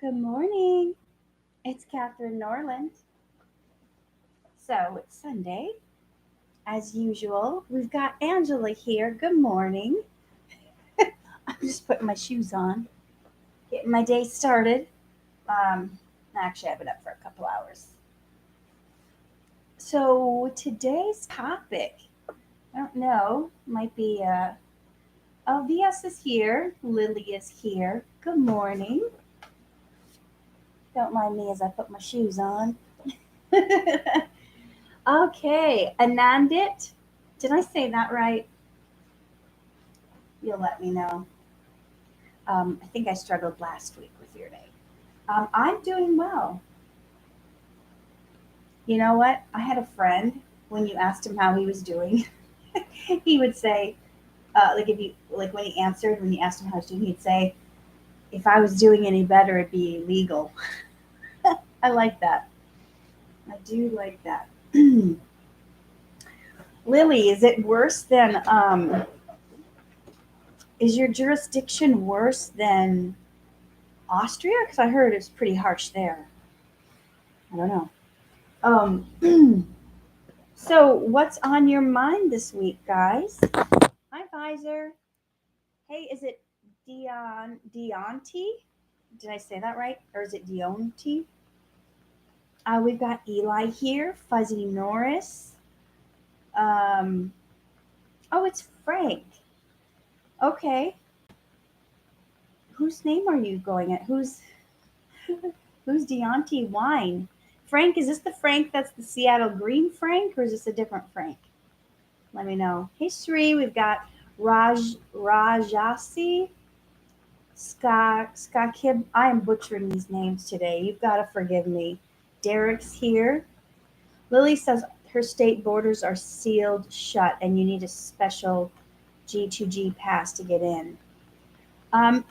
Good morning. It's Katherine Norland. So it's Sunday. As usual, we've got Angela here. Good morning. I'm just putting my shoes on, getting my day started. Um, Actually, I've been up for a couple hours. So today's topic, I don't know, might be oh, VS is here. Lily is here. Good morning. Don't mind me as I put my shoes on. Okay, Anandit. Did I say that right? You'll let me know. I think I struggled last week with your name. I'm doing well. You know what? I had a friend when you asked him how he was doing, he would say, like if you like when he answered when you asked him how he was doing, he'd say, "If I was doing any better, it'd be illegal." I like that. I do like that. Lily, is it worse than is your jurisdiction worse than Austria? Because I heard it's pretty harsh there. I don't know. So what's on your mind this week, guys? Hi, Visor. Hey, is it Deonti? Did I say that right? Or is it Deonti? We've got Eli here, Fuzzy Norris. Um, oh, it's Frank. Okay. Whose name are you going at? Who's Deonti Wine? Frank, is this the Frank that's the Seattle Green Frank, or is this a different Frank? Let me know. Hey, Sri, we've got Rajasi, Skakib. I am butchering these names today. You've got to forgive me. Derek's here. Lily says her state borders are sealed shut and you need a special G2G pass to get in. Um,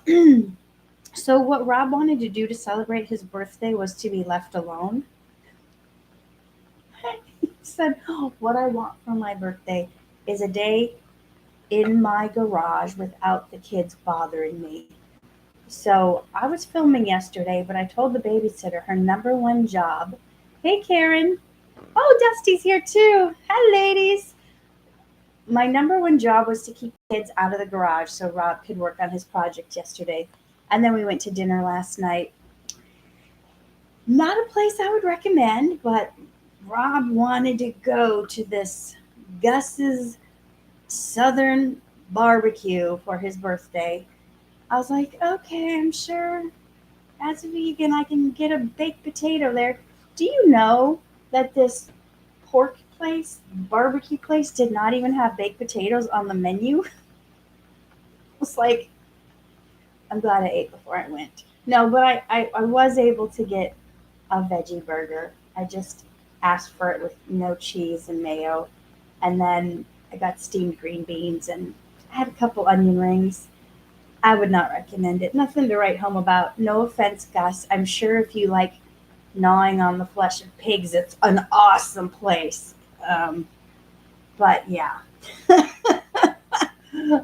so, what Rob wanted to do to celebrate his birthday was to be left alone. He said, "Oh, what I want for my birthday is a day in my garage without the kids bothering me." So I was filming yesterday, but I told the babysitter her number one job. Hey, Karen. Oh, Dusty's here too. Hi, ladies. My number one job was to keep the kids out of the garage so Rob could work on his project yesterday. And then we went to dinner last night. Not a place I would recommend, but Rob wanted to go to this Gus's Southern barbecue for his birthday. I was like, okay, I'm sure as a vegan I can get a baked potato there. Do you know that this pork place, barbecue place, did not even have baked potatoes on the menu? It's like, I'm glad I ate before I went. No, but I was able to get a veggie burger. I just asked for it with no cheese and mayo. And then I got steamed green beans and I had a couple onion rings. I would not recommend it. Nothing to write home about. No offense, Gus. I'm sure if you like gnawing on the flesh of pigs, it's an awesome place. Um, but yeah.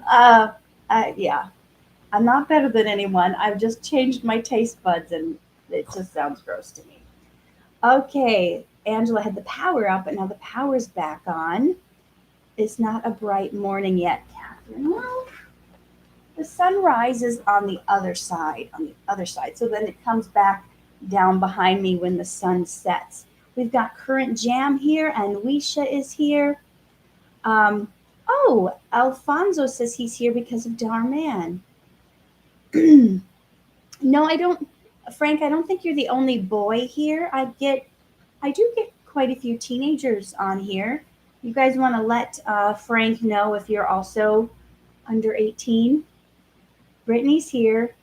uh, yeah. I'm not better than anyone. I've just changed my taste buds and it just sounds gross to me. Okay. Angela had the power up, but now the power's back on. It's not a bright morning yet, Catherine. Well, the sun rises on the other side. So then it comes back down behind me when the sun sets. We've got Current Jam here, and Weisha is here. Oh, Alfonso says he's here because of Dhar Mann. No, I don't, Frank. I don't think you're the only boy here. I do get quite a few teenagers on here. You guys want to let Frank know if you're also under 18? Brittany's here.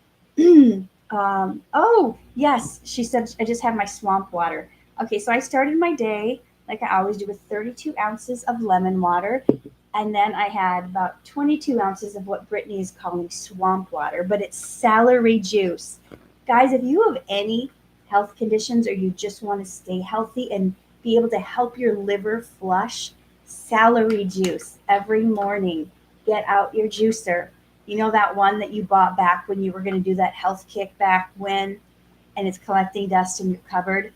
Oh, yes. She said, I just had my swamp water. Okay, so I started my day like I always do with 32 ounces of lemon water. And then I had about 22 ounces of what Brittany is calling swamp water, but it's celery juice. Guys, if you have any health conditions or you just want to stay healthy and be able to help your liver flush, celery juice every morning. Get out your juicer. You know that one that you bought back when you were going to do that health kick back when? and it's collecting dust in your cupboard,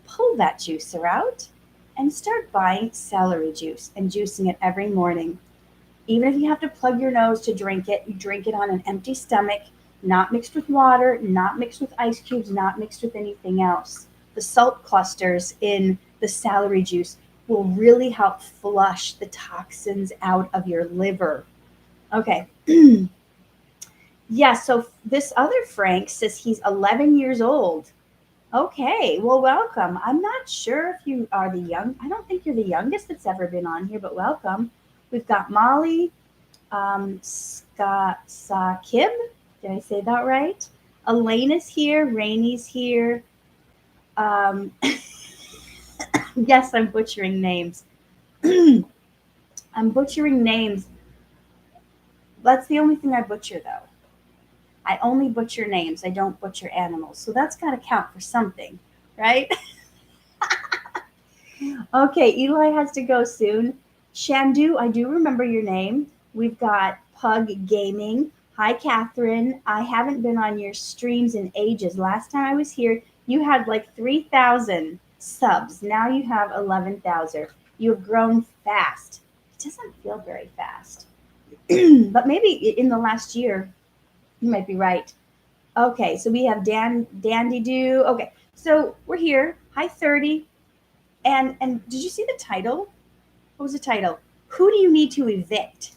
pull that juicer out and start buying celery juice and juicing it every morning. Even if you have to plug your nose to drink it, you drink it on an empty stomach, not mixed with water, not mixed with ice cubes, not mixed with anything else. The salt clusters in the celery juice will really help flush the toxins out of your liver. Okay. Yeah, so this other Frank says he's 11 years old. Okay, well, welcome. I'm not sure if you are I don't think you're the youngest that's ever been on here, but welcome. We've got Molly, Sakib. Did I say that right? Elena's here. Rainy's here. Um, yes, I'm butchering names. I'm butchering names. That's the only thing I butcher, though. I only butcher names. I don't butcher animals. So that's got to count for something, right? Okay, Eli has to go soon. Shandu, I do remember your name. We've got Pug Gaming. Hi, Katherine. I haven't been on your streams in ages. Last time I was here, you had like 3,000 subs. Now you have 11,000. You've grown fast. It doesn't feel very fast. But maybe in the last year, you might be right. Okay, so we have Dandy Doo. Okay, so we're here. Hi, 30. And did you see the title? What was the title? Who do you need to evict?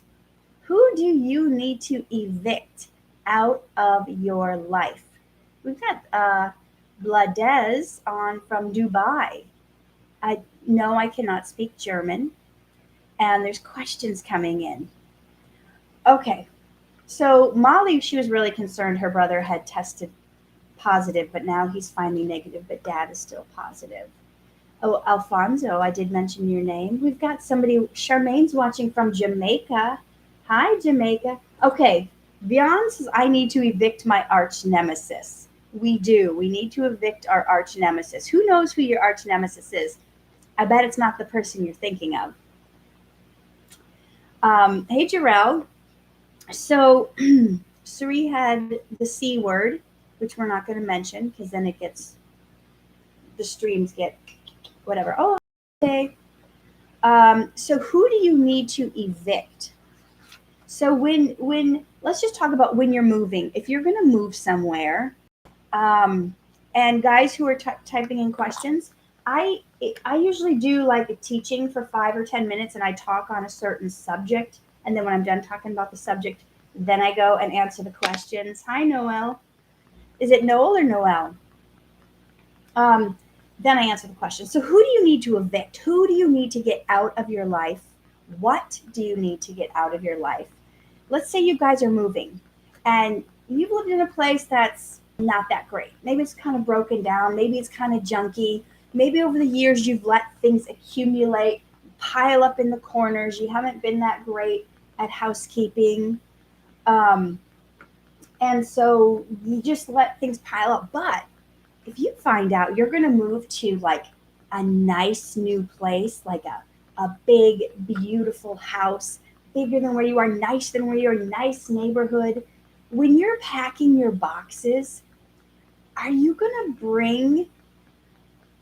Who do you need to evict out of your life? We've got Bladez on from Dubai. I know I cannot speak German, and there's questions coming in. Okay, so Molly, she was really concerned her brother had tested positive, but now he's finally negative, but dad is still positive. Oh, Alfonso, I did mention your name. We've got somebody, Charmaine's watching from Jamaica. Hi, Jamaica. Okay, Beyond says, I need to evict my arch nemesis. We do. We need to evict our arch nemesis. Who knows who your arch nemesis is? I bet it's not the person you're thinking of. Hey, Jarrell. So, Suri had the C word, which we're not going to mention because then the streams get whatever. Oh, okay. So who do you need to evict? So when let's just talk about when you're moving. If you're going to move somewhere, and guys who are typing in questions, I usually do like a teaching for 5 or 10 minutes, and I talk on a certain subject, and then when I'm done talking about the subject, then I go and answer the questions. Hi, Noel. Is it Noel or Noel? Then I answer the question. So who do you need to evict? Who do you need to get out of your life? What do you need to get out of your life? Let's say you guys are moving and you've lived in a place that's not that great. Maybe it's kind of broken down. Maybe it's kind of junky. Maybe over the years you've let things accumulate, pile up in the corners. You haven't been that great at housekeeping. And so you just let things pile up. But if you find out you're going to move to like a nice new place, like a big, beautiful house, bigger than where you are, nice than where you are, nice neighborhood, when you're packing your boxes, are you going to bring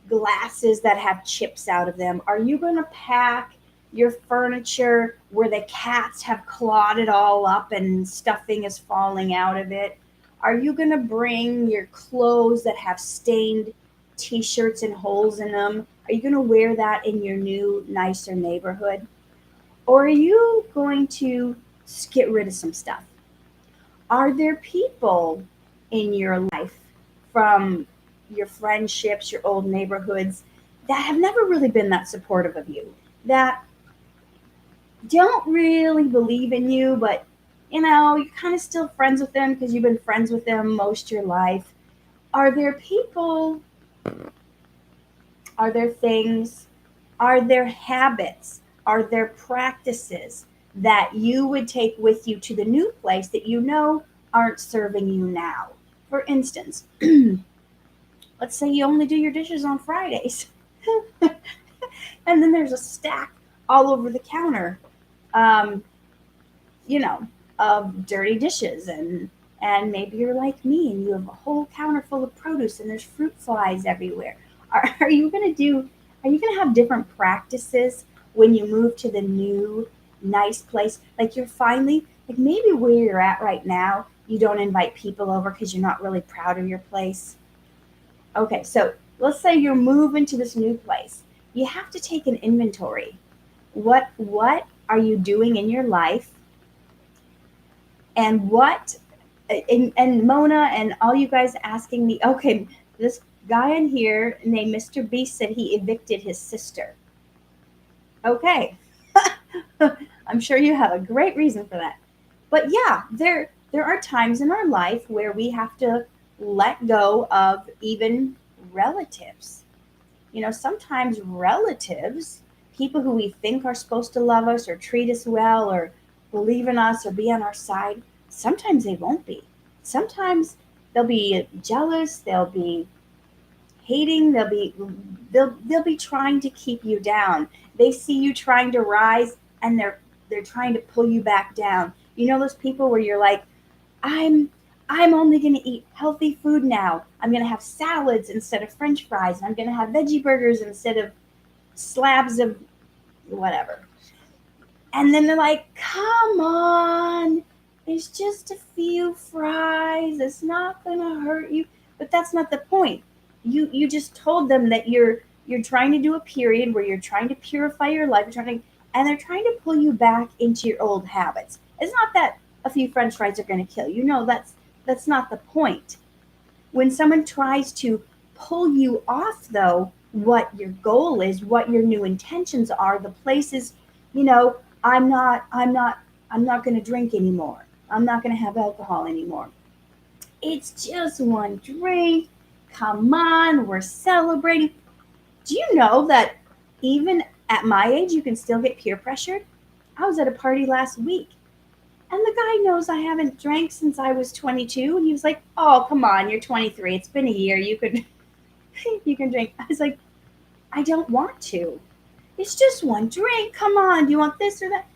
glasses that have chips out of them? Are you going to pack your furniture where the cats have clawed it all up and stuffing is falling out of it? Are you going to bring your clothes that have stained t-shirts and holes in them? Are you going to wear that in your new, nicer neighborhood? Or are you going to get rid of some stuff? Are there people in your life from your friendships, your old neighborhoods that have never really been that supportive of you, that don't really believe in you, but you're kind of still friends with them because you've been friends with them most of your life? Are there people? Are there things? Are there habits? Are there practices that you would take with you to the new place that you know aren't serving you now? For instance, let's say you only do your dishes on Fridays, and then there's a stack all over the counter, um, you know, of dirty dishes And maybe you're like me and you have a whole counter full of produce and there's fruit flies everywhere. Are you going to do, are you going to have different practices when you move to the new nice place? Like you're finally, like maybe where you're at right now, you don't invite people over because you're not really proud of your place. Okay, so let's say you're moving to this new place. You have to take an inventory. What are you doing in your life, and what and Mona and all you guys asking me, okay, this guy in here named Mr. Beast said he evicted his sister. Okay. I'm sure you have a great reason for that. But yeah, there are times in our life where we have to let go of even relatives. Sometimes relatives, people who we think are supposed to love us or treat us well or believe in us or be on our side, sometimes they won't be. Sometimes they'll be jealous, they'll be hating, they'll be trying to keep you down. They see you trying to rise and they're trying to pull you back down. Those people where you're like, I'm I'm only going to eat healthy food now. I'm going to have salads instead of french fries. And I'm going to have veggie burgers instead of slabs of whatever. And then they're like, come on. It's just a few fries. It's not going to hurt you. But that's not the point. You just told them that you're trying to do a period where you're trying to purify your life, and they're trying to pull you back into your old habits. It's not that a few french fries are going to kill you. No, that's not the point. When someone tries to pull you off, though, what your goal is, what your new intentions are, the places, I'm not going to drink anymore. I'm not going to have alcohol anymore. It's just one drink. Come on, we're celebrating. Do you know that even at my age, you can still get peer pressured? I was at a party last week, and the guy knows I haven't drank since I was 22, and he was like, "Oh, come on, you're 23. It's been a year. You could you can drink." I was like, "I don't want to. It's just one drink. Come on. Do you want this or that?"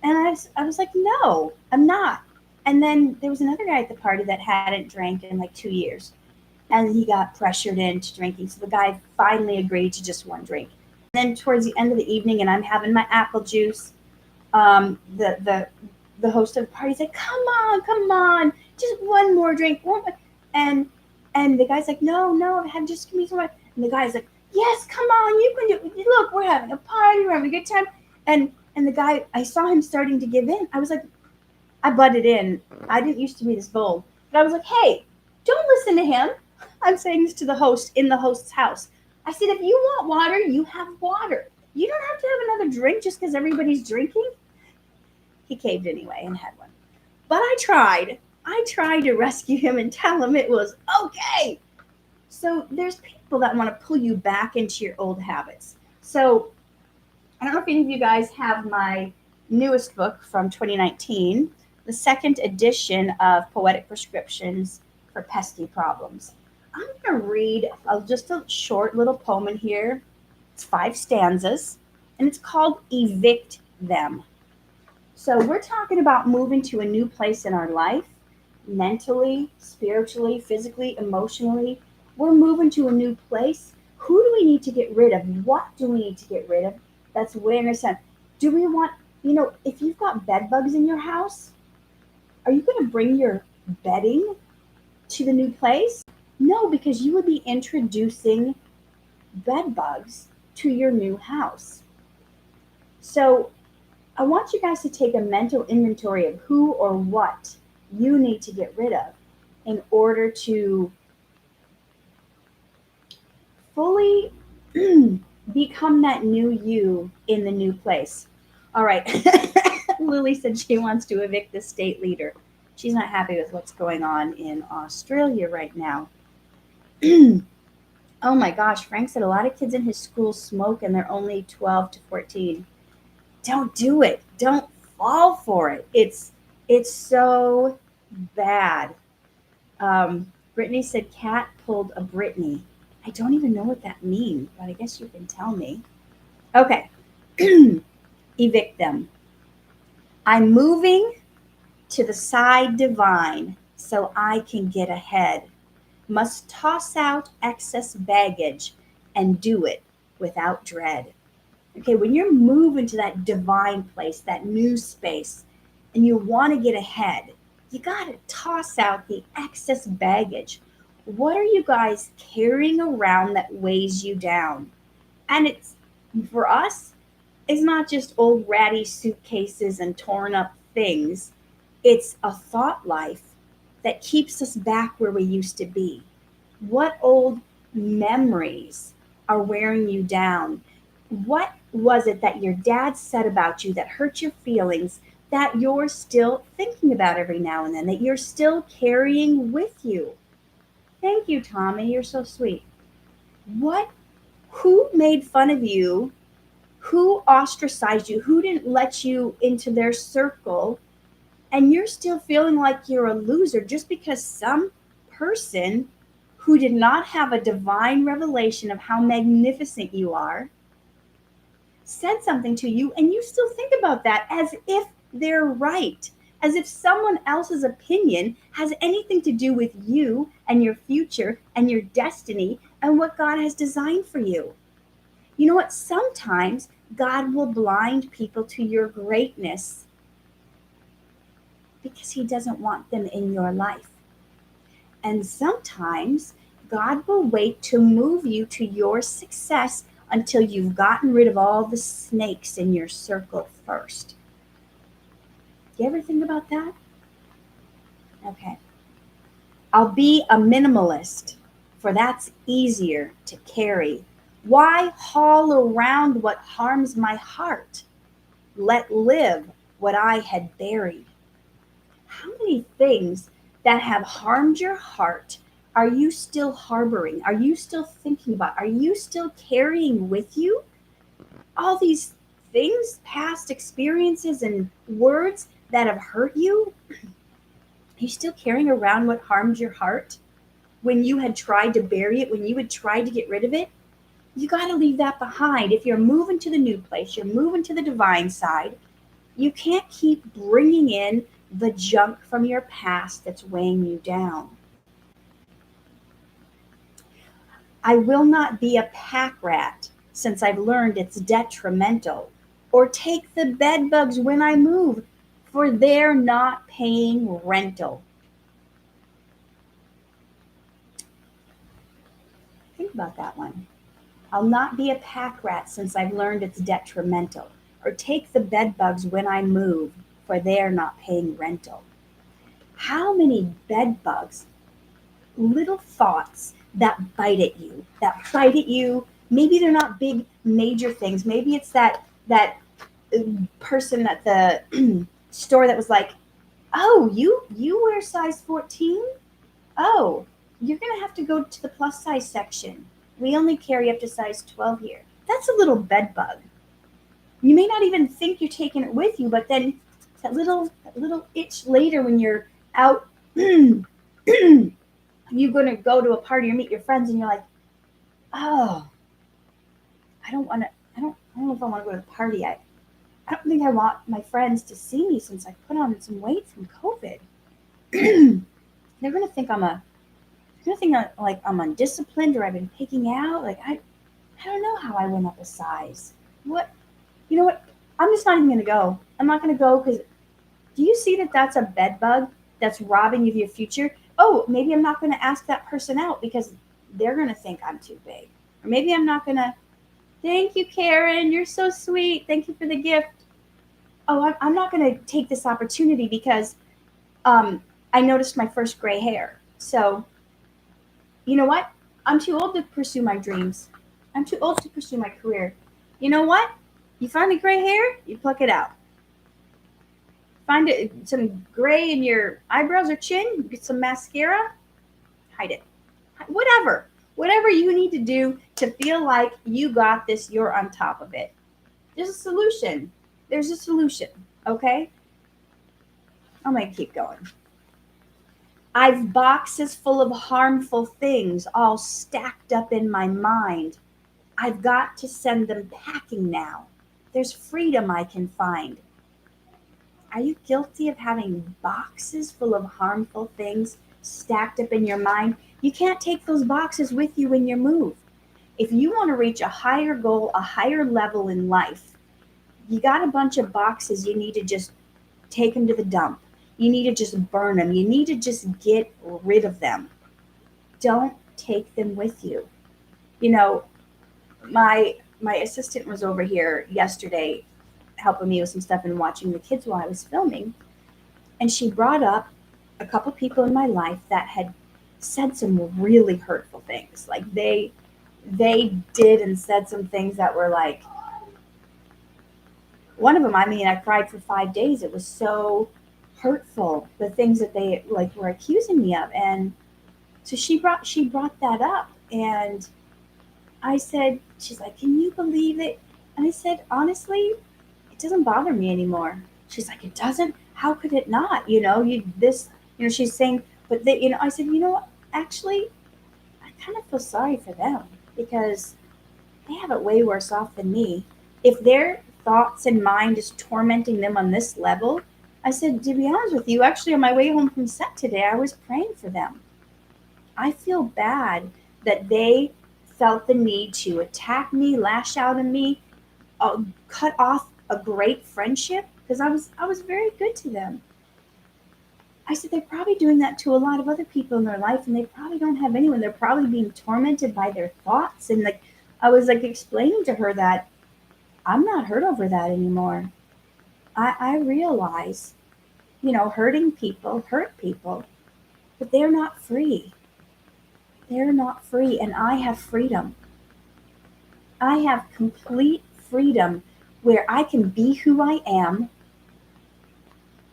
And I was like, "No, I'm not." And then there was another guy at the party that hadn't drank in like 2 years, and he got pressured into drinking. So the guy finally agreed to just one drink. And then towards the end of the evening, and I'm having my apple juice, the host of the party's like, come on, just one more drink, and and the guy's like, no, have just give me some more. And the guy's like, yes, come on, you can do it. Look, we're having a party, we're having a good time. And the guy, I saw him starting to give in. I was like, I butted in. I didn't used to be this bold, but I was like, hey, don't listen to him. I'm saying this to the host in the host's house. I said, if you want water, you have water. You don't have to have another drink just because everybody's drinking. He caved anyway and had one. But I tried. I tried to rescue him and tell him it was okay. So there's people that want to pull you back into your old habits. So I don't know if any of you guys have my newest book from 2019, the second edition of Poetic Prescriptions for Pesky Problems. I'm going to read just a short little poem in here. It's 5 stanzas, and it's called Evict Them. So we're talking about moving to a new place in our life, mentally, spiritually, physically, emotionally. We're moving to a new place. Who do we need to get rid of? What do we need to get rid of? That's way understand. Do we want, if you've got bed bugs in your house, are you going to bring your bedding to the new place? No, because you would be introducing bed bugs to your new house. So I want you guys to take a mental inventory of who or what you need to get rid of in order to fully become that new you in the new place. All right. Lily said she wants to evict the state leader. She's not happy with what's going on in Australia right now. Oh my gosh, Frank said a lot of kids in his school smoke and they're only 12 to 14. Don't do it. Don't fall for it. It's so bad. Brittany said cat pulled a Brittany. I don't even know what that means, but I guess you can tell me. Okay. Evict them. I'm moving to the side divine. so I can get ahead. Must toss out excess baggage and do it without dread. Okay, when you're moving to that divine place, that new space, and you want to get ahead, you got to toss out the excess baggage. What are you guys carrying around that weighs you down? And it's for us, it's not just old ratty suitcases and torn up things. It's a thought life that keeps us back where we used to be. What old memories are wearing you down? What was it that your dad said about you that hurt your feelings that you're still thinking about every now and then, that you're still carrying with you? Thank you, Tommy. You're so sweet. What, who made fun of you? Who ostracized you? Who didn't let you into their circle? And you're still feeling like you're a loser just because some person who did not have a divine revelation of how magnificent you are said something to you, and you still think about that as if they're right, as if someone else's opinion has anything to do with you and your future and your destiny and what God has designed for you. You know what? Sometimes God will blind people to your greatness because He doesn't want them in your life. And sometimes God will wait to move you to your success until you've gotten rid of all the snakes in your circle first. Do you ever think about that? Okay. I'll be a minimalist, for that's easier to carry. Why haul around what harms my heart? Let live what I had buried. How many things that have harmed your heart are you still harboring? Are you still thinking about? Are you still carrying with you? All these things, past experiences and words that have hurt you, are you still carrying around what harmed your heart when you had tried to bury it, when you had tried to get rid of it? You got to leave that behind. If you're moving to the new place, you're moving to the divine side, you can't keep bringing in the junk from your past that's weighing you down. I will not be a pack rat since I've learned it's detrimental, or take the bed bugs when I move, for they're not paying rental. Think about that one. I'll not be a pack rat since I've learned it's detrimental, or take the bed bugs when I move, for they're not paying rental. How many bed bugs, little thoughts that bite at you. Maybe they're not big major things. Maybe it's that person at the store that was like, "Oh, you wear size 14? Oh, you're going to have to go to the plus size section. We only carry up to size 12 here." That's a little bed bug. You may not even think you're taking it with you, but then that little itch later when you're out you're going to go to a party or meet your friends and you're like, "Oh, I don't want to I don't know if I want to go to the party. I don't think I want my friends to see me since I put on some weight from COVID." They're going to think like I'm undisciplined or I've been picking out. Like I don't know how I went up a size. What? You know what? I'm just not even going to go. I'm not going to go because do you see that that's a bed bug that's robbing you of your future? Oh, maybe I'm not going to ask that person out because they're going to think I'm too big. Or maybe I'm not going to. Thank you, Karen. You're so sweet. Thank you for the gift. Oh, I'm not going to take this opportunity because I noticed my first gray hair. So, you know what? I'm too old to pursue my dreams. I'm too old to pursue my career. You know what? You find the gray hair, you pluck it out. Find some gray in your eyebrows or chin, get some mascara, hide it. Whatever you need to do to feel like you got this, you're on top of it. There's a solution. There's a solution, okay? I'm going to keep going. I've boxes full of harmful things all stacked up in my mind. I've got to send them packing now. There's freedom I can find. Are you guilty of having boxes full of harmful things stacked up in your mind? You can't take those boxes with you when you move. If you want to reach a higher goal, a higher level in life, you got a bunch of boxes you need to just take them to the dump. You need to just burn them. You need to just get rid of them. Don't take them with you. You know, my assistant was over here yesterday helping me with some stuff and watching the kids while I was filming, and she brought up a couple people in my life that had said some really hurtful things. Like they did and said some things that were like, one of them, I mean, I cried for 5 days. It was so hurtful, the things that they like were accusing me of. And so she brought that up, and I said, she's like, can you believe it? And I said, honestly, it doesn't bother me anymore. She's like, it doesn't? How could it not? She's saying, but they, I said, what? Actually, I kind of feel sorry for them because they have it way worse off than me. If their thoughts and mind is tormenting them on this level, I said, to be honest with you, actually, on my way home from set today, I was praying for them. I feel bad that they felt the need to attack me, lash out at me, cut off a great friendship because I was very good to them. I said they're probably doing that to a lot of other people in their life, and they probably don't have anyone. They're probably being tormented by their thoughts, and like I was like explaining to her that I'm not hurt over that anymore. I realize, hurting people hurt people, but they're not free. They're not free, and I have freedom. I have complete freedom where I can be who I am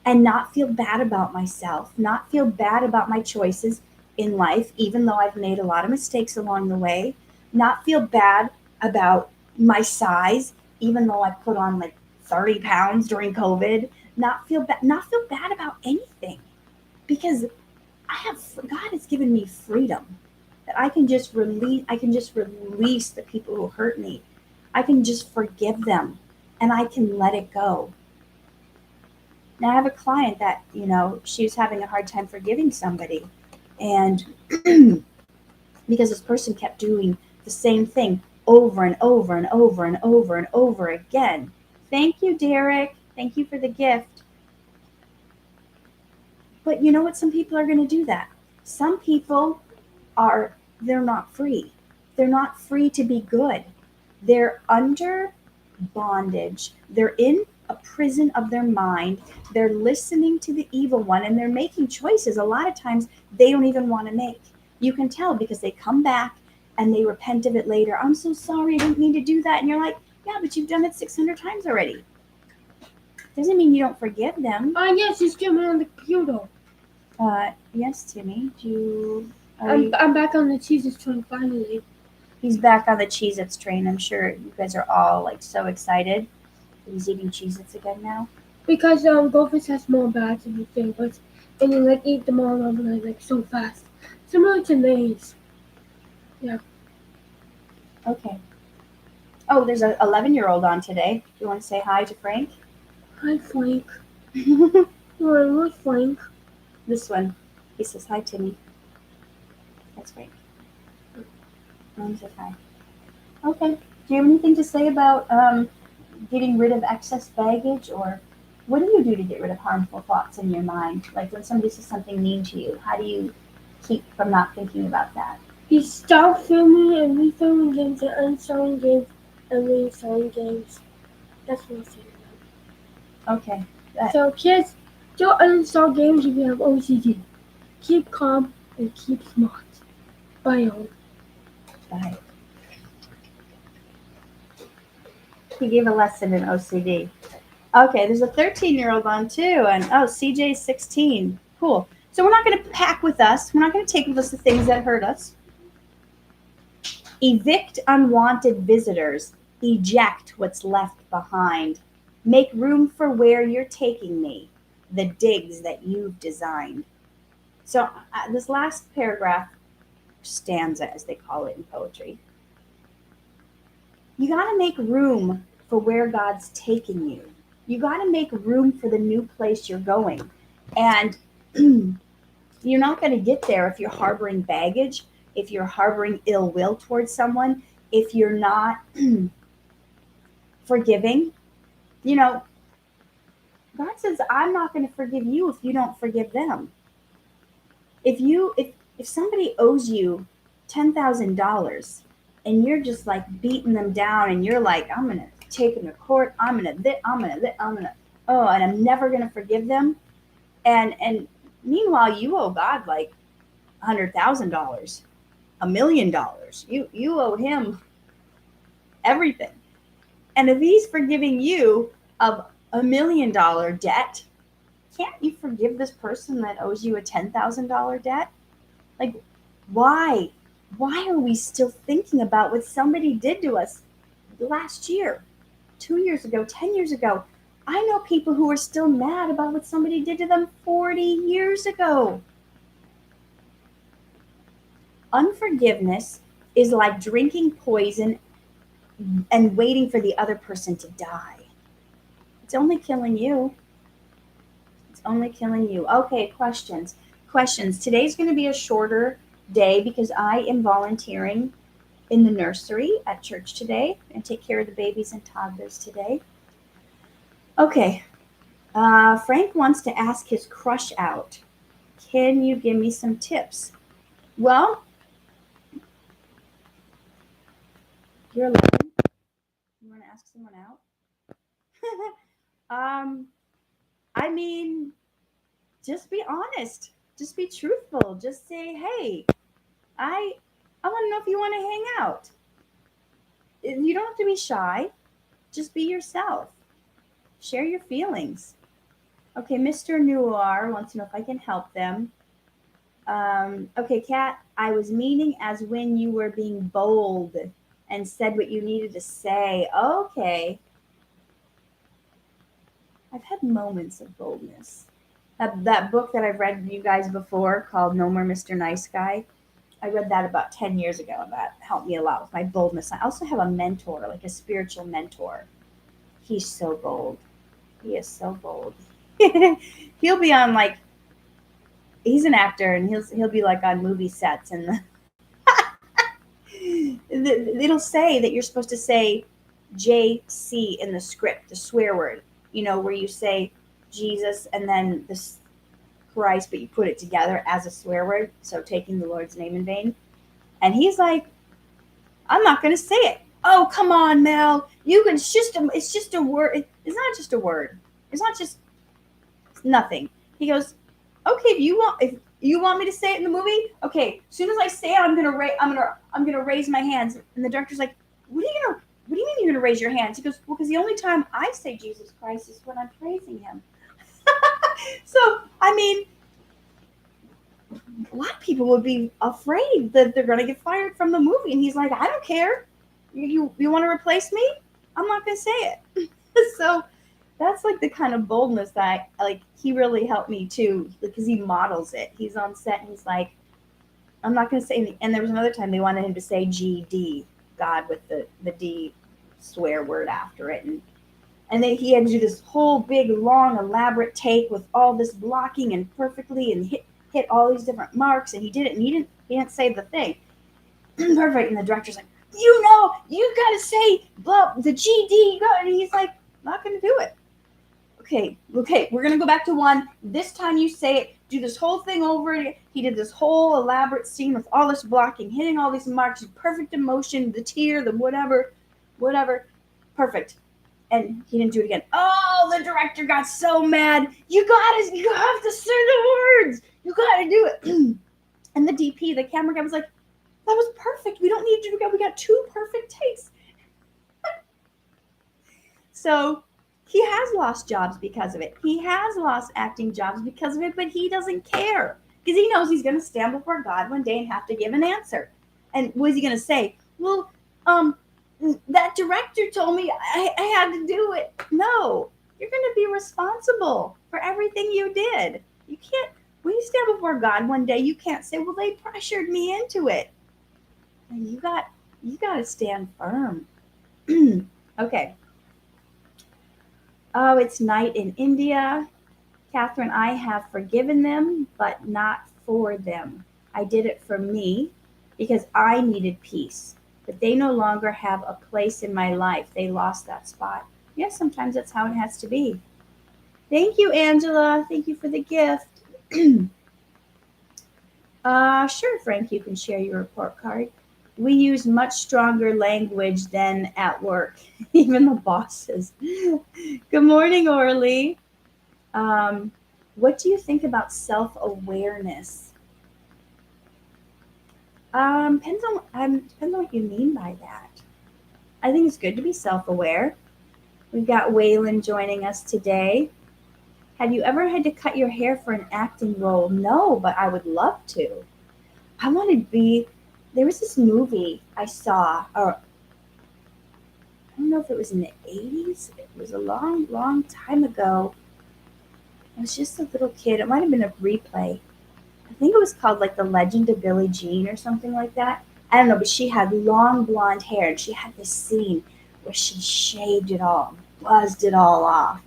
and not feel bad about myself, not feel bad about my choices in life, even though I've made a lot of mistakes along the way, not feel bad about my size, even though I put on like 30 pounds during COVID, not feel bad about anything because God has given me freedom that I can just release the people who hurt me. I can just forgive them and I can let it go. Now I have a client that, she was having a hard time forgiving somebody. And because this person kept doing the same thing over and over and over and over and over again. Thank you, Derek. Thank you for the gift. But you know what? Some people are going to do that. Some people they're not free. They're not free to be good. They're under bondage. They're in a prison of their mind. They're listening to the evil one and they're making choices a lot of times they don't even want to make. You can tell because they come back and they repent of it later. I'm so sorry, I didn't mean to do that. And you're like, yeah, but you've done it 600 times already. Doesn't mean you don't forgive them. Yes, he's still on the computer. Yes, Timmy. I'm back on the cheeses train finally. He's back on the Cheez-Its train. I'm sure you guys are all like so excited. He's eating Cheez-Its again now. Because Gophers has more bags and favorites, and you like eat them all overnight like so fast. Similar to Lay's. Yeah. Okay. Oh, there's an 11-year-old on today. Do you want to say hi to Frank? Hi, Frank. Where's Frank? This one. He says hi, Timmy. That's Frank. He says hi. Okay. Do you have anything to say about getting rid of excess baggage, or what do you do to get rid of harmful thoughts in your mind? Like when somebody says something mean to you, how do you keep from not thinking about that? You stop filming and refilming games and uninstalling games and reinstalling games. That's what I'm saying. Okay. So kids, don't uninstall games if you have OCD. Keep calm and keep smart. Bye all. Bye. He gave a lesson in OCD. Okay, there's a 13-year-old on too, and CJ's 16. Cool. So we're not going to pack with us. We're not going to take with us the things that hurt us. Evict unwanted visitors. Eject what's left behind. Make room for where you're taking me. The digs that you've designed. So this last paragraph, stanza as they call it in poetry, you got to make room for where God's taking you. You got to make room for the new place you're going. And you're not going to get there if you're harboring baggage, if you're harboring ill will towards someone, if you're not forgiving. You know, God says, I'm not going to forgive you if you don't forgive them. If somebody owes you $10,000 and you're just like beating them down and you're like, I'm gonna take them to court, and I'm never gonna forgive them, and meanwhile you owe God like $100,000, $1 million. You owe him everything, and if he's forgiving you of $1 million debt, can't you forgive this person that owes you a $10,000 debt? Like, why? Why are we still thinking about what somebody did to us last year, 2 years ago, 10 years ago? I know people who are still mad about what somebody did to them 40 years ago. Unforgiveness is like drinking poison and waiting for the other person to die. It's only killing you. It's only killing you. Okay, questions. Questions. Today's going to be a shorter day because I am volunteering in the nursery at church today and take care of the babies and toddlers today. Okay, Frank wants to ask his crush out. Can you give me some tips? Well, you're 11. You want to ask someone out? um, I mean, just be honest. Just be truthful. Just say, hey, I I want to know if you want to hang out. You don't have to be shy. Just be yourself. Share your feelings. Okay, Mr. Noir wants to know if I can help them. Okay, Kat, I was meaning as when you were being bold and said what you needed to say. Okay. I've had moments of boldness. That book that I've read you guys before called No More Mr. Nice Guy, I read that about 10 years ago, and that helped me a lot with my boldness. I also have a mentor, like a spiritual mentor. He's so bold. He is so bold. He'll be on like he's an actor, and he'll be like on movie sets, and it'll say that you're supposed to say JC in the script, the swear word. You know, where you say Jesus and then this Christ, but you put it together as a swear word. So taking the Lord's name in vain. And he's like, I'm not going to say it. Oh, come on, Mel. You can. It's just a word. It's not just a word. It's not just nothing. He goes, okay, if you want me to say it in the movie, okay. As soon as I say it, I'm gonna raise my hands. And the director's like, what do you mean you're gonna raise your hands? He goes, well, because the only time I say Jesus Christ is when I'm praising him. So I mean, a lot of people would be afraid that they're gonna get fired from the movie, and he's like, I don't care. You want to replace me? I'm not gonna say it. So that's like the kind of boldness that like he really helped me too because he models it. He's on set and he's like, I'm not going to say anything. And there was another time they wanted him to say GD, God, with the D swear word after it. And then he had to do this whole big, long, elaborate take with all this blocking and perfectly and hit all these different marks. And he did it and he didn't say the thing. Perfect. And the director's like, you got to say blah, the GD. And he's like, not going to do it. Okay, we're gonna go back to one. This time you say it, do this whole thing over again. He did this whole elaborate scene with all this blocking, hitting all these marks, perfect emotion, the tear, the whatever, perfect. And he didn't do it again. Oh, the director got so mad. You have to say the words. You gotta do it. And the DP, the camera guy was like, that was perfect. We don't need you to go. We got 2 perfect takes. So he has lost jobs because of it. He has lost acting jobs because of it, but he doesn't care because he knows he's going to stand before God one day and have to give an answer. And what is he going to say? Well, that director told me I had to do it. No, you're going to be responsible for everything you did. You can't, when you stand before God one day, you can't say, well, they pressured me into it. And you got to stand firm. Okay. Oh, it's night in India. Catherine, I have forgiven them, but not for them. I did it for me because I needed peace. But they no longer have a place in my life. They lost that spot. Yes, sometimes that's how it has to be. Thank you, Angela. Thank you for the gift. Sure, Frank, you can share your report card. We use much stronger language than at work, even the bosses. Good morning, Orly. Um, what do you think about self awareness? Depends on what you mean by that. I think it's good to be self aware. We've got Waylon joining us today. Have you ever had to cut your hair for an acting role? No, but I would love to. I want to be. There was this movie I saw, or I don't know if it was in the 80s. It was a long, long time ago. I was just a little kid. It might have been a replay. I think it was called like The Legend of Billie Jean or something like that. I don't know, but she had long blonde hair and she had this scene where she shaved it all, buzzed it all off.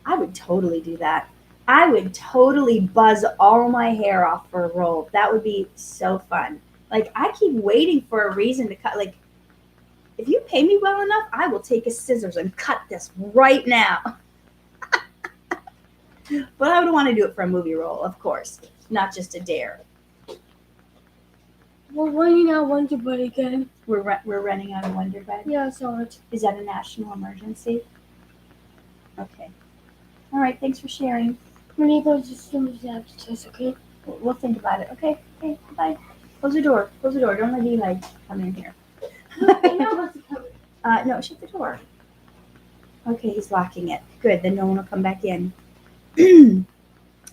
I would totally do that. I would totally buzz all my hair off for a role. That would be so fun. Like I keep waiting for a reason to cut. Like if you pay me well enough, I will take a scissors and cut this right now. But I would want to do it for a movie role, of course, not just a dare. We're running out Wonder Bread again. We're running out of Wonder Bread. Yeah, I saw it. Is that a national emergency? Okay. All right. Thanks for sharing. When he goes to finish the test, okay? We'll think about it. Okay. Okay. Bye. Close the door. Close the door. Don't let Eli come in here. No, shut the door. Okay, he's locking it. Good. Then no one will come back in.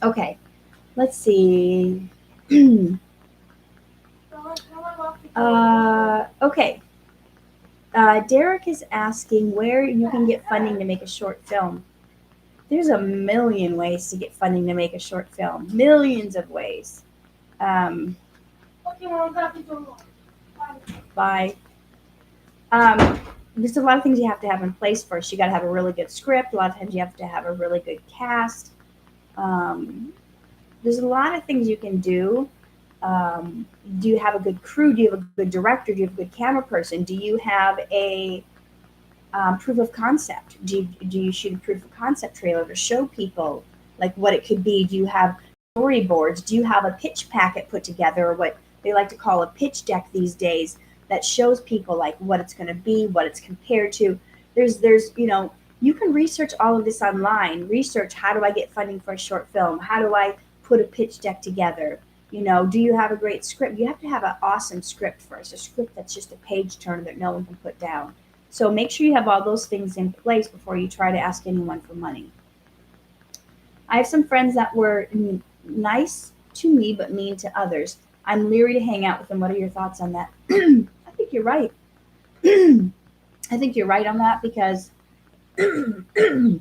Okay. Let's see. Okay. Derek is asking where you can get funding to make a short film. There's a million ways to get funding to make a short film. Millions of ways. Okay, well, I got the door. By there's a lot of things you have to have in place first. You got to have a really good script. A lot of times you have to have a really good cast. There's a lot of things you can do. Do you have a good crew? Do you have a good director? Do you have a good camera person? Do you have a proof of concept? Do you shoot a proof of concept trailer to show people like what it could be? Do you have storyboards? Do you have a pitch packet put together, or what they like to call a pitch deck these days, that shows people like what it's going to be, what it's compared to? There's you can research all of this online. Research, how do I get funding for a short film? How do I put a pitch deck together? Do you have a great script? You have to have an awesome script first, a script that's just a page turner that no one can put down. So make sure you have all those things in place before you try to ask anyone for money. I have some friends that were nice to me but mean to others. I'm leery to hang out with them. What are your thoughts on that? I think you're right. I think you're right on that because I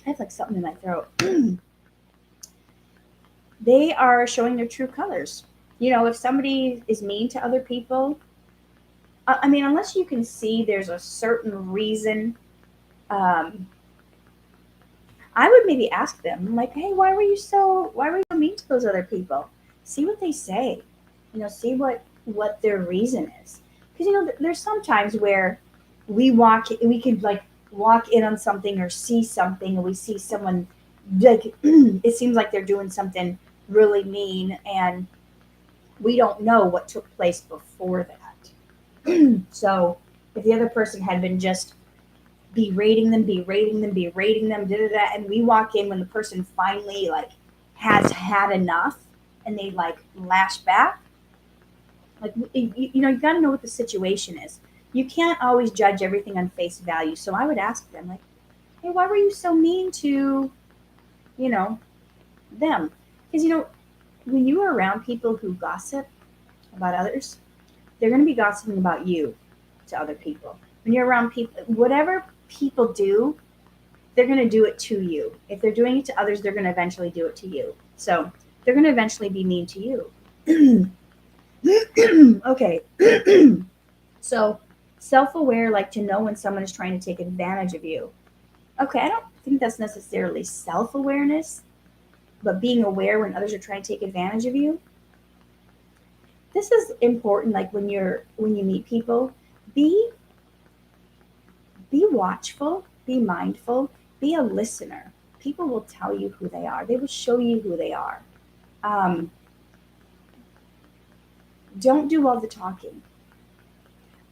have like something in my throat. They are showing their true colors. If somebody is mean to other people, I mean, unless you can see there's a certain reason, um, I would maybe ask them, like, hey, why were you so mean to those other people? See what they say. See what their reason is. Because there's some times where we could like walk in on something or see something, and we see someone like it seems like they're doing something really mean, and we don't know what took place before that. So if the other person had been just berating them, da da da, and we walk in when the person finally like has had enough, and they like lash back, like you got to know what the situation is. You can't always judge everything on face value. So I would ask them like, hey, why were you so mean to, you know, them? Because when you are around people who gossip about others, they're going to be gossiping about you to other people. When you're around people, whatever people do, they're going to do it to you. If they're doing it to others, they're going to eventually do it to you. So they're going to eventually be mean to you. Okay. So self-aware, like to know when someone is trying to take advantage of you. Okay, I don't think that's necessarily self-awareness, but being aware when others are trying to take advantage of you. This is important, like when you meet people, be be watchful, be mindful, be a listener. People will tell you who they are. They will show you who they are. Um, don't do all the talking.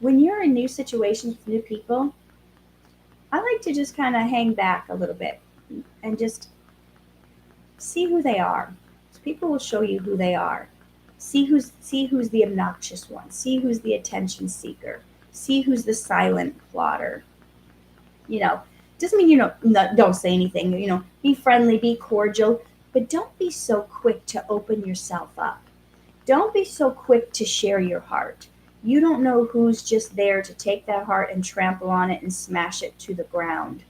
When you're in new situations with new people, I like to just kind of hang back a little bit and just see who they are. People will show you who they are. See who's the obnoxious one. See who's the attention seeker. See who's the silent plotter. You know, doesn't mean don't say anything. Be friendly, be cordial, but don't be so quick to open yourself up. Don't be so quick to share your heart. You don't know who's just there to take that heart and trample on it and smash it to the ground.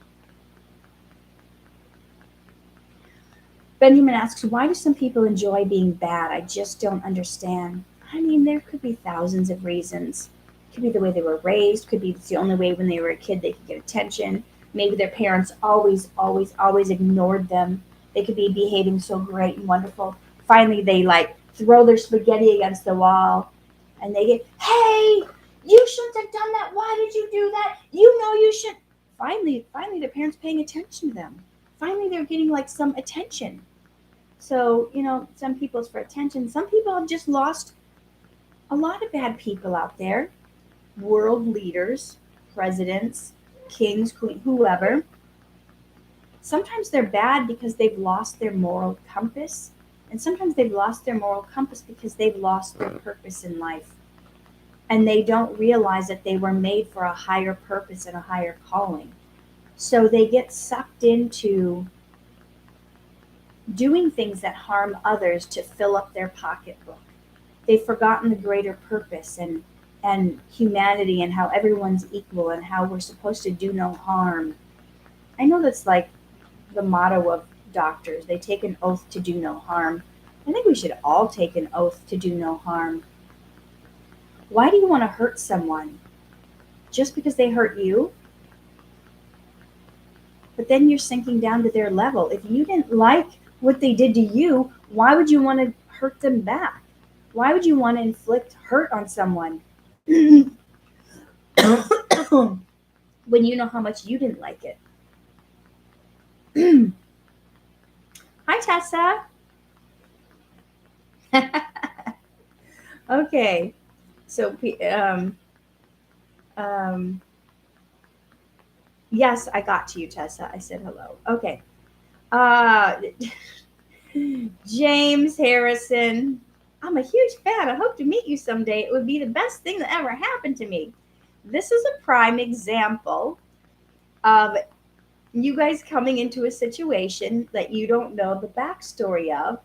Benjamin asks, why do some people enjoy being bad? I just don't understand. I mean, there could be thousands of reasons. It could be the way they were raised, could be it's the only way when they were a kid they could get attention. Maybe their parents always, always, always ignored them. They could be behaving so great and wonderful. Finally, they like throw their spaghetti against the wall and they get, hey, you shouldn't have done that. Why did you do that? You know you should. Finally, their parents paying attention to them. Finally, they're getting like some attention. So, some people it's for attention. Some people have just lost a lot of bad people out there. World leaders, presidents, kings, queens, whoever. Sometimes they're bad because they've lost their moral compass. And sometimes they've lost their moral compass because they've lost their purpose in life. And they don't realize that they were made for a higher purpose and a higher calling. So they get sucked into doing things that harm others to fill up their pocketbook. They've forgotten the greater purpose and humanity and how everyone's equal and how we're supposed to do no harm. I know that's like the motto of doctors. They take an oath to do no harm. I think we should all take an oath to do no harm. Why do you want to hurt someone? Just because they hurt you? But then you're sinking down to their level. If you didn't like what they did to you, why would you want to hurt them back? Why would you want to inflict hurt on someone when you know how much you didn't like it? Hi, Tessa. Okay, so um, yes, I got to you, Tessa. I said hello. Okay. Uh, James Harrison. I'm a huge fan. I hope to meet you someday. It would be the best thing that ever happened to me. This is a prime example of you guys coming into a situation that you don't know the backstory of.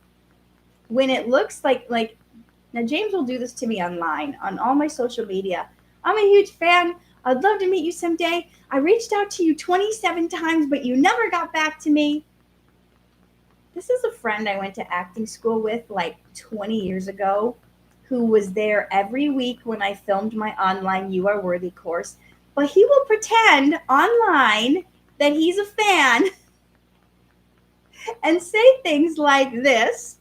When it looks like now James will do this to me online on all my social media. I'm a huge fan. I'd love to meet you someday. I reached out to you 27 times, but you never got back to me. This is a friend I went to acting school with like 20 years ago who was there every week when I filmed my online You Are Worthy course. But he will pretend online that he's a fan and say things like this.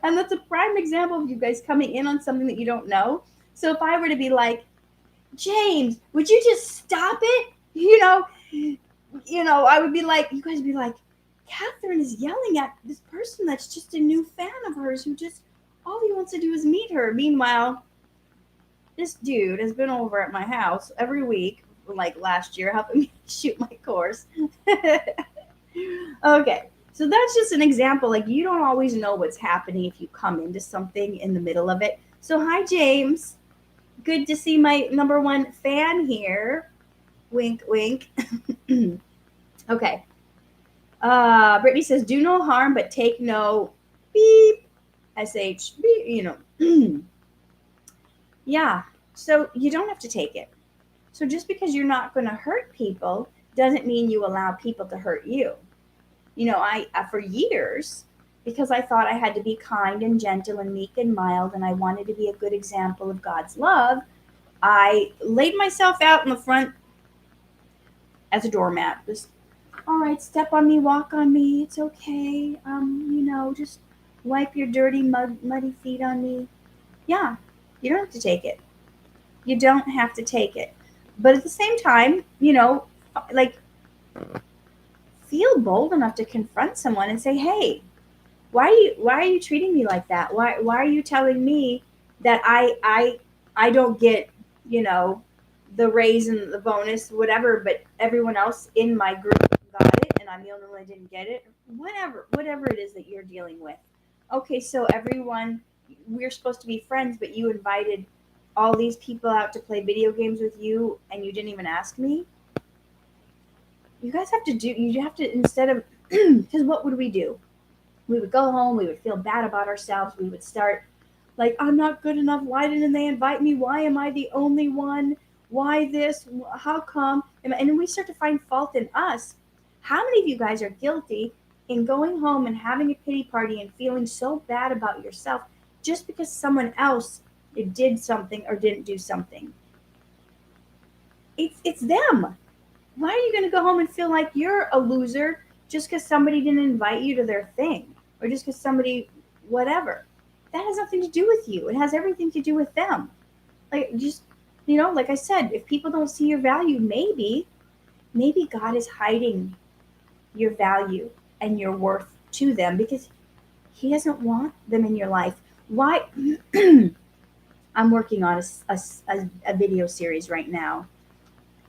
And that's a prime example of you guys coming in on something that you don't know. So if I were to be like, James, would you just stop it? I would be like, you guys would be like, Katherine is yelling at this person that's just a new fan of hers who just all he wants to do is meet her. Meanwhile, this dude has been over at my house every week, like last year, helping me shoot my course. Okay, so that's just an example. Like, you don't always know what's happening if you come into something in the middle of it. So, hi, James. Good to see my number one fan here. Wink, wink. Okay. Brittany says, do no harm, but take no beep, sh, beep, Yeah, so you don't have to take it. So just because you're not going to hurt people doesn't mean you allow people to hurt you. I for years, because I thought I had to be kind and gentle and meek and mild, and I wanted to be a good example of God's love, I laid myself out in the front as a doormat. All right, step on me, walk on me. It's okay. Just wipe your dirty, muddy feet on me. Yeah, you don't have to take it. You don't have to take it. But at the same time, like feel bold enough to confront someone and say, "Hey, why are you treating me like that? Why are you telling me that I don't get, you know, the raise and the bonus, whatever, but everyone else in my group got it and I'm the only one that didn't get it? Whatever it is that you're dealing with. Okay, so everyone, we're supposed to be friends, but you invited all these people out to play video games with you and you didn't even ask me. You guys have to do, you have to, instead of, because what would we do? We would go home, we would feel bad about ourselves, we would start like, I'm not good enough, why didn't they invite me, why am I the only one, why this, how come, and then we start to find fault in us. How many of you guys are guilty in going home and having a pity party and feeling so bad about yourself just because someone else did something or didn't do something? It's them. Why are you going to go home and feel like you're a loser just because somebody didn't invite you to their thing or just because somebody, whatever? That has nothing to do with you. It has everything to do with them. Like, just, like I said, if people don't see your value, maybe God is hiding your value and your worth to them because He doesn't want them in your life. Why? I'm working on a video series right now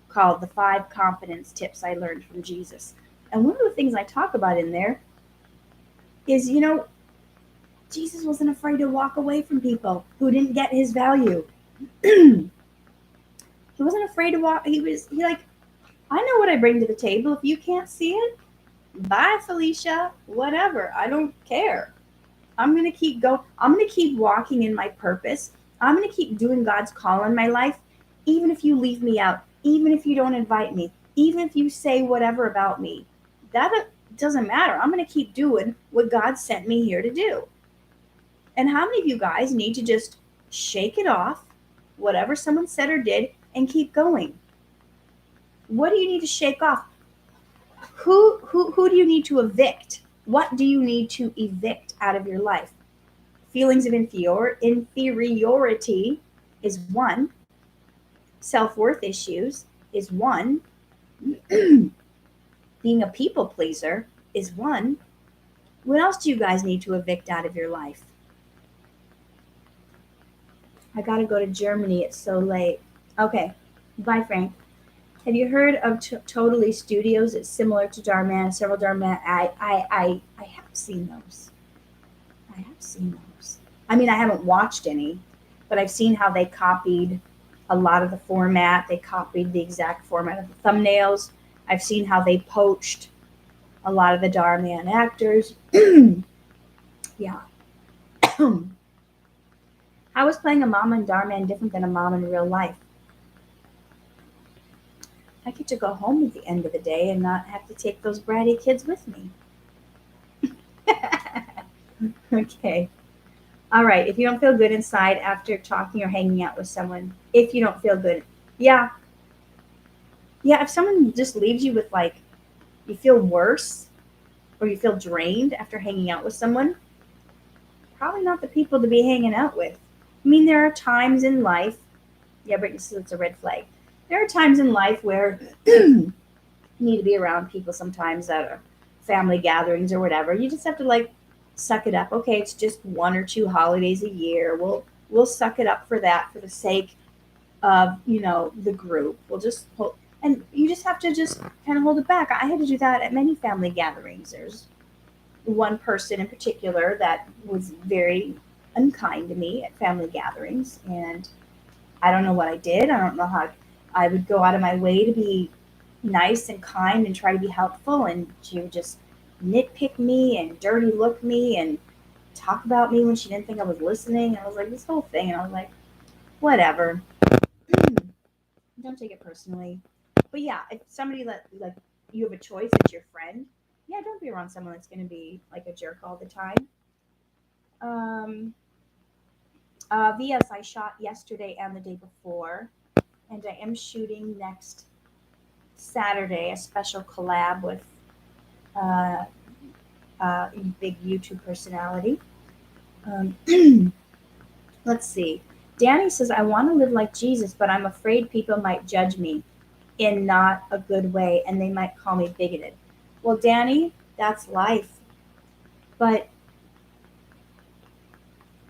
called The 5 Confidence Tips I Learned from Jesus. And one of the things I talk about in there is, Jesus wasn't afraid to walk away from people who didn't get his value. He wasn't afraid to walk. He like, I know what I bring to the table. If you can't see it, bye, Felicia. Whatever. I don't care. I'm going to keep going. I'm going to keep walking in my purpose. I'm going to keep doing God's call in my life, even if you leave me out, even if you don't invite me, even if you say whatever about me. That doesn't matter. I'm going to keep doing what God sent me here to do. And how many of you guys need to just shake it off, whatever someone said or did, and keep going? What do you need to shake off? Who do you need to evict? What do you need to evict out of your life? Feelings of inferiority is one. Self-worth issues is one. Being a people pleaser is one. What else do you guys need to evict out of your life? I gotta go to Germany. It's so late. Okay. Bye, Frank. Have you heard of Totally Studios? It's similar to Dhar Mann. Several Dhar Mann. I have seen those. I have seen those. I mean, I haven't watched any, but I've seen how they copied a lot of the format. They copied the exact format of the thumbnails. I've seen how they poached a lot of the Dhar Mann actors. Yeah. How is playing a mom in Dhar Mann different than a mom in real life? I get to go home at the end of the day and not have to take those bratty kids with me. Okay. All right. If you don't feel good inside after talking or hanging out with someone, if you don't feel good, yeah, yeah. If someone just leaves you with like, you feel worse or you feel drained after hanging out with someone, probably not the people to be hanging out with. I mean, there are times in life, yeah, Brittany says it's a red flag. There are times in life where you need to be around people sometimes that are family gatherings or whatever. You just have to like suck it up. Okay, it's just 1 or 2 holidays a year. We'll suck it up for that for the sake of the group. We'll just hold, and you just have to just kind of hold it back. I had to do that at many family gatherings. There's one person in particular that was very unkind to me at family gatherings, and I don't know what I did. I don't know how I would go out of my way to be nice and kind and try to be helpful, and she would just nitpick me and dirty look me and talk about me when she didn't think I was listening. And I was like, this whole thing, and I was like, whatever. Don't take it personally. But yeah, if somebody like you have a choice, it's your friend. Yeah, don't be around someone that's going to be like a jerk all the time. Um, VS, I shot yesterday and the day before, and I am shooting next Saturday a special collab with uh, big YouTube personality. Um, let's see. Danny says, I want to live like Jesus, but I'm afraid people might judge me in not a good way and they might call me bigoted. Well, Danny, that's life. But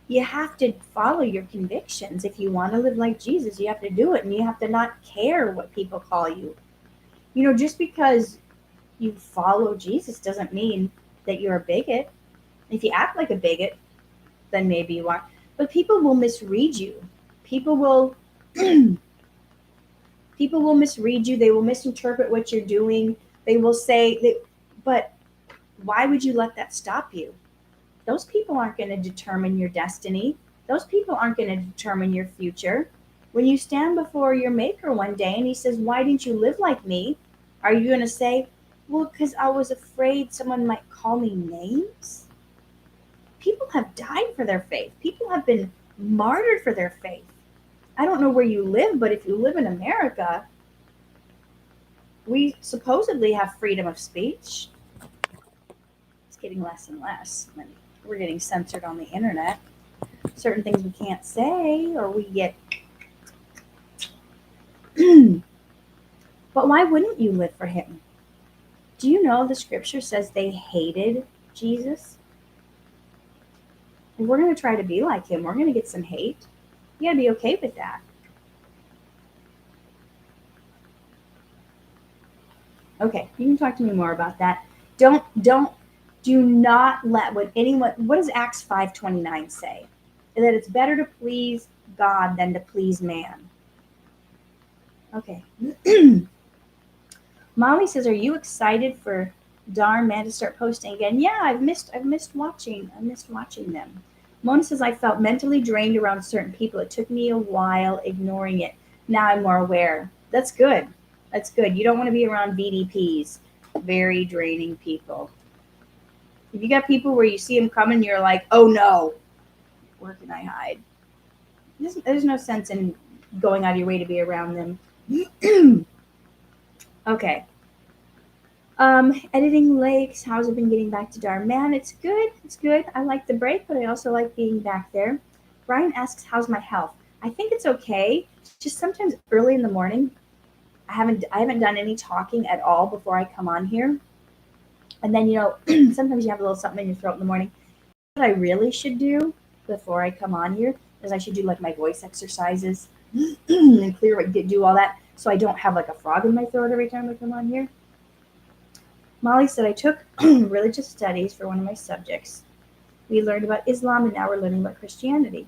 you have to follow your convictions. If you want to live like Jesus, you have to do it and you have to not care what people call you. Just because you follow Jesus doesn't mean that you're a bigot. If you act like a bigot, then maybe you are. But people will misread you. People will people will misread you. They will misinterpret what you're doing. They will say that, but why would you let that stop you? Those people aren't going to determine your destiny. Those people aren't going to determine your future. When you stand before your maker one day and he says, why didn't you live like me? Are you going to say, well, because I was afraid someone might call me names? People have died for their faith. People have been martyred for their faith. I don't know where you live, but if you live in America, we supposedly have freedom of speech. It's getting less and less. We're getting censored on the internet. Certain things we can't say, or we get. But why wouldn't you live for him? Do you know the scripture says they hated Jesus? If we're going to try to be like him, we're going to get some hate. You got to be okay with that. Okay, you can talk to me more about that. Do not let what does Acts 5:29 say? That it's better to please God than to please man. Okay. Molly says, "Are you excited for Dhar Mann to start posting again?" Yeah, I missed watching them. Mona says, "I felt mentally drained around certain people. It took me a while ignoring it. Now I'm more aware." That's good. That's good. You don't want to be around VDPs, very draining people. If you got people where you see them coming, you're like, "Oh no, where can I hide?" There's no sense in going out of your way to be around them. Okay. Editing lakes. How's it been getting back to Dhar Mann? It's good. It's good. I like the break, but I also like being back there. Brian asks, "How's my health?" I think it's okay. Just sometimes early in the morning, I haven't done any talking at all before I come on here, and then sometimes you have a little something in your throat in the morning. What I really should do before I come on here is I should do like my voice exercises and do all that, so I don't have like a frog in my throat every time I come on here. Molly said, I took religious studies for one of my subjects. We learned about Islam and now we're learning about Christianity.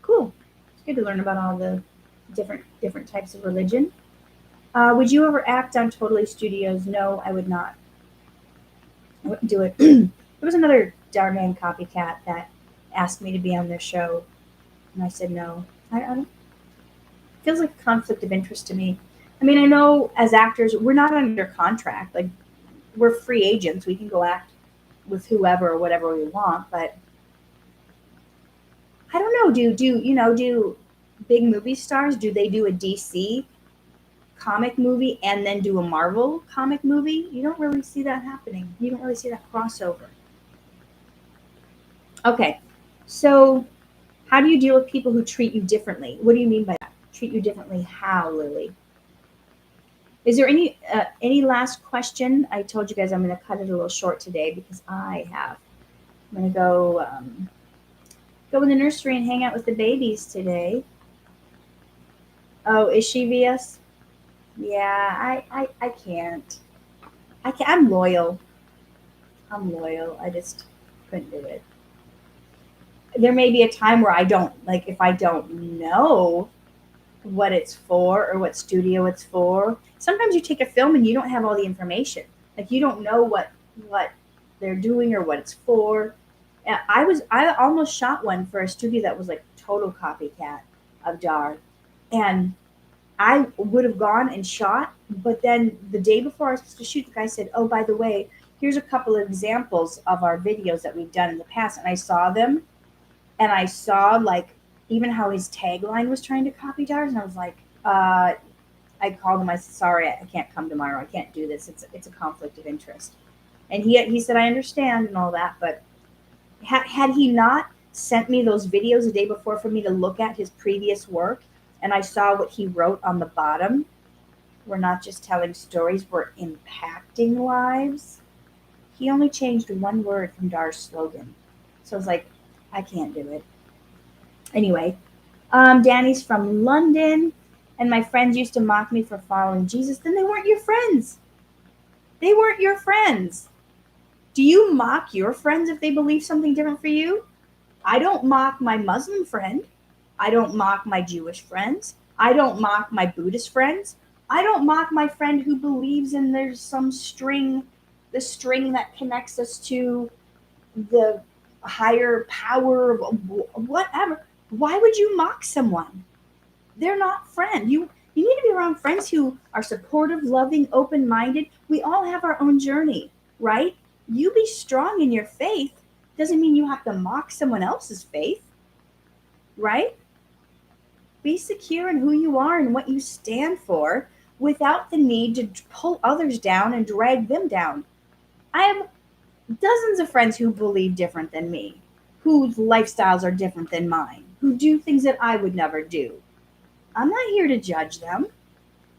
Cool. It's good to learn about all the different types of religion. Would you ever act on Totally Studios? No, I would not. I wouldn't do it. There was another Dhar Mann copycat that asked me to be on their show, and I said no. I don't. It feels like a conflict of interest to me. I mean, I know as actors, we're not under contract. Like, we're free agents. We can go act with whoever or whatever we want. But I don't know. Do big movie stars, do they do a DC comic movie and then do a Marvel comic movie? You don't really see that happening. You don't really see that crossover. Okay, so how do you deal with people who treat you differently? What do you mean by that? Treat you differently? How, Lily? Is there any last question? I told you guys I'm going to cut it a little short today because I'm going to go in the nursery and hang out with the babies today. Oh, is she VS? Yeah, I can't. I'm loyal. I'm loyal. I just couldn't do it. There may be a time where I don't, like, if I don't know what it's for or what studio it's for. Sometimes you take a film and you don't have all the information. Like, you don't know what they're doing or what it's for. I almost shot one for a studio that was like total copycat of Dhar, and I would have gone and shot, but then the day before I was supposed to shoot, the guy said, "Oh, by the way, here's a couple of examples of our videos that we've done in the past," and I saw them, and I saw like even how his tagline was trying to copy Dhar, and I was like, I called him. I said, "Sorry, I can't come tomorrow. I can't do this. It's a conflict of interest." And he said, I understand and all that, but had he not sent me those videos the day before for me to look at his previous work, and I saw what he wrote on the bottom, we're not just telling stories, we're impacting lives. He only changed one word from Dar's slogan. So I was like, I can't do it. Anyway, Danny's from London, and my friends used to mock me for following Jesus. Then they weren't your friends. They weren't your friends. Do you mock your friends if they believe something different for you? I don't mock my Muslim friend. I don't mock my Jewish friends. I don't mock my Buddhist friends. I don't mock my friend who believes in there's some string, the string that connects us to the higher power, whatever. Why would you mock someone? They're not friends. You need to be around friends who are supportive, loving, open-minded. We all have our own journey, right? You be strong in your faith doesn't mean you have to mock someone else's faith, right? Be secure in who you are and what you stand for without the need to pull others down and drag them down. I have dozens of friends who believe different than me, whose lifestyles are different than mine, who do things that I would never do. I'm not here to judge them.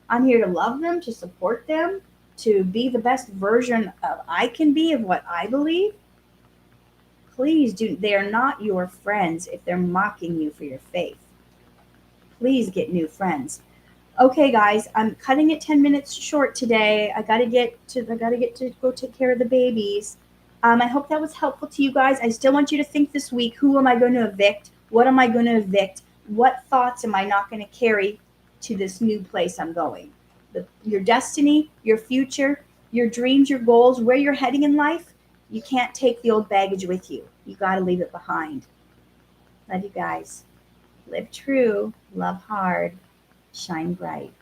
I'm here to love them, to support them, to be the best version of I can be of what I believe. Please do. They are not your friends if they're mocking you for your faith. Please get new friends. Okay, guys, I'm cutting it 10 minutes short today. I gotta get to go take care of the babies. I hope that was helpful to you guys. I still want you to think this week, who am I going to evict? What am I going to evict? What thoughts am I not going to carry to this new place I'm going? Your destiny, your future, your dreams, your goals, where you're heading in life, you can't take the old baggage with you. You got to leave it behind. Love you guys. Live true, love hard, shine bright.